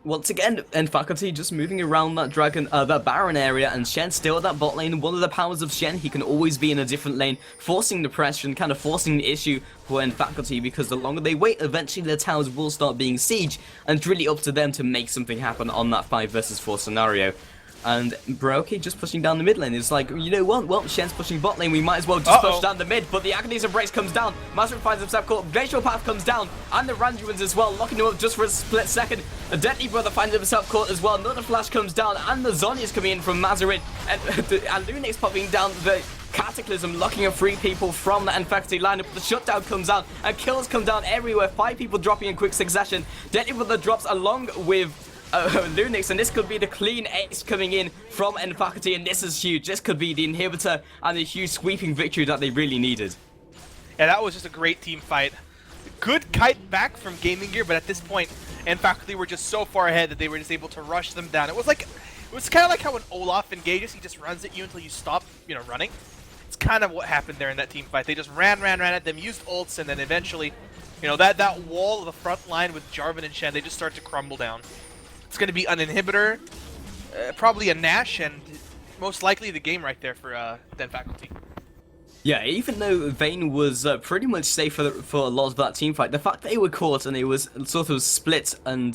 once again, Faculty just moving around that dragon, that Baron area, and Shen still at that bot lane. One of the powers of Shen, he can always be in a different lane, forcing the pressure, kind of forcing the issue for Faculty, because the longer they wait, eventually their towers will start being sieged, and it's really up to them to make something happen on that 5 versus 4 scenario. And Brokey just pushing down the mid lane. It's like, you know what? Well, Shen's pushing bot lane. We might as well just push down the mid. But the Agony's Embrace comes down. Mazarin finds himself caught. Glacial Path comes down. And the Randuins as well, locking him up just for a split second. The Deadly Brother finds himself caught as well. Another flash comes down. And the Zhonya's coming in from Mazarin. And Lunix popping down the Cataclysm, locking up 3 people from the Faculty lineup. The shutdown comes out. And kills come down everywhere. 5 people dropping in quick succession. Deadly Brother drops along with Lunix, and this could be the clean ace coming in from Faculty, and this is huge. This could be the inhibitor and the huge sweeping victory that they really needed. Yeah, that was just a great team fight. Good kite back from GamingGear, but at this point, Faculty were just so far ahead that they were just able to rush them down. It was kind of like how when Olaf engages, he just runs at you until you stop, you know, running. It's kind of what happened there in that team fight. They just ran at them, used ults, and then eventually, you know, that wall of the front line with Jarvan and Shen, they just start to crumble down. It's going to be an inhibitor, probably a Nash, and most likely the game right there for Faculty. Yeah, even though Vayne was pretty much safe for a lot of that team fight, the fact they were caught and it was sort of split and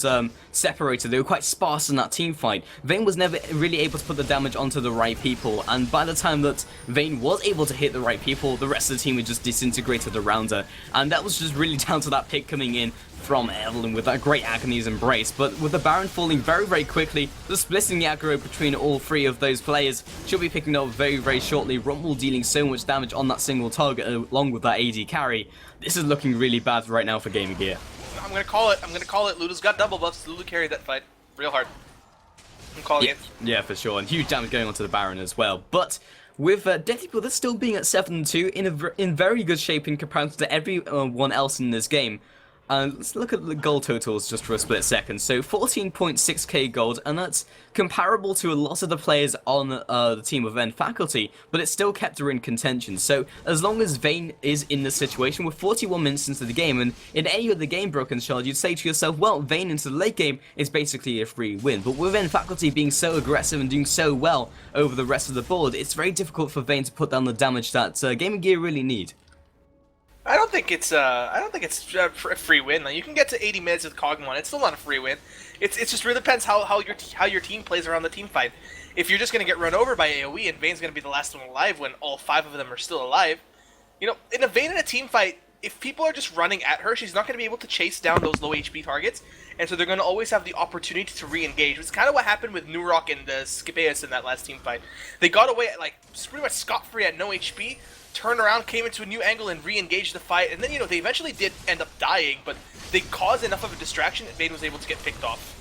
separated, they were quite sparse in that team fight. Vayne was never really able to put the damage onto the right people, and by the time that Vayne was able to hit the right people, the rest of the team had just disintegrated around her, and that was just really down to that pick coming in from Evelyn with that great Agony's Embrace. But with the Baron falling very quickly, the splitting the aggro between all 3 of those players should be picking up very shortly. Rumble dealing so much damage on that single target along with that AD carry. This is looking really bad right now for GamingGear. I'm gonna call it. Lulu's got double buffs. Lulu carried that fight real hard. I'm calling it. Yeah, for sure. And huge damage going onto the Baron as well. But with Deadly Brother still being at 7-2 in very good shape in comparison to everyone else in this game, And let's look at the gold totals just for a split second. So 14.6k gold, and that's comparable to a lot of the players on the team of N faculty, but it still kept her in contention. So as long as Vayne is in this situation, with 41 minutes into the game, and in any other game broken shard, you'd say to yourself, well, Vayne into the late game is basically a free win. But with N faculty being so aggressive and doing so well over the rest of the board, it's very difficult for Vayne to put down the damage that GamingGear really need. I don't think it's a free win. Like, you can get to 80 minutes with Kog'Maw. It's still not a free win. It just really depends how your team plays around the team fight. If you're just gonna get run over by AoE and Vayne's gonna be the last one alive when all 5 of them are still alive, you know, in a Vayne in a team fight, if people are just running at her, she's not gonna be able to chase down those low HP targets, and so they're gonna always have the opportunity to re-engage. It's kind of what happened with Nurok and Scipeus in that last team fight. They got away at, like, pretty much scot-free at no HP. Turned around, came into a new angle, and re-engaged the fight. And then, you know, they eventually did end up dying, but they caused enough of a distraction that Vayne was able to get picked off.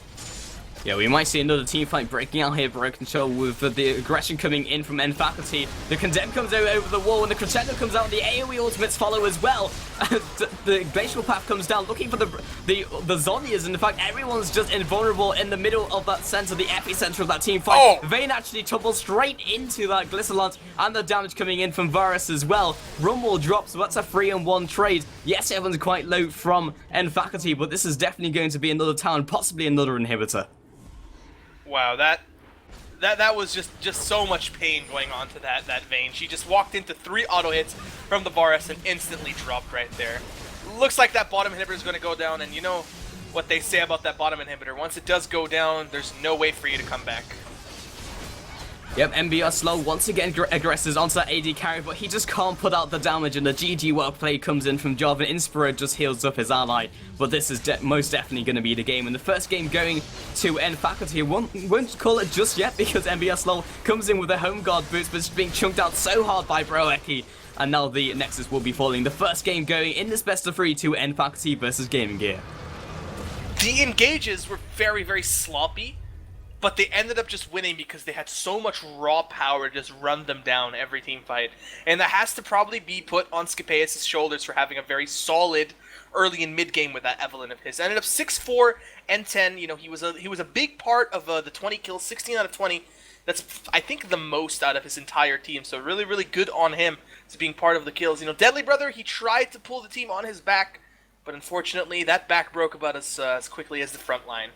Yeah, we might see another team fight breaking out here, Broken Show, with the aggression coming in from N faculty. The Condemn comes over the wall, and the Crescendo comes out, and the AoE ultimates follow as well. The Glacial Path comes down, looking for the Zhonya's, and in fact, everyone's just invulnerable in the middle of that center, the epicenter of that team fight. Oh! Vayne actually tumbles straight into that Glisselant, and the damage coming in from Varus as well. Rumble drops, so that's a 3-on-1 trade. Yes, everyone's quite low from N faculty, but this is definitely going to be another town, possibly another inhibitor. Wow, that was just so much pain going on to that Vayne. She just walked into 3 auto hits from the Varus and instantly dropped right there. Looks like that bottom inhibitor is going to go down, and you know what they say about that bottom inhibitor. Once it does go down, there's no way for you to come back. Yep, MBR slow once again aggresses onto that AD carry, but he just can't put out the damage, and the GG well play comes in from Jarvan. Inspira just heals up his ally, but this is most definitely going to be the game. And the first game going to N faculty, won't call it just yet, because MBR slow comes in with a home guard boost, but it's being chunked out so hard by Broeki, and now the Nexus will be falling. The first game going in this best of 3 to N faculty versus GamingGear. The engages were very, very sloppy, but they ended up just winning because they had so much raw power to just run them down every team fight. And that has to probably be put on Scipeus' shoulders for having a very solid early and mid game with that Evelynn of his. Ended up 6-4 and 10. You know, he was a big part of the 20 kills, 16 out of 20. That's, I think, the most out of his entire team. So really, really good on him to being part of the kills. You know, Deadly Brother, he tried to pull the team on his back, but unfortunately that back broke about as quickly as the front line.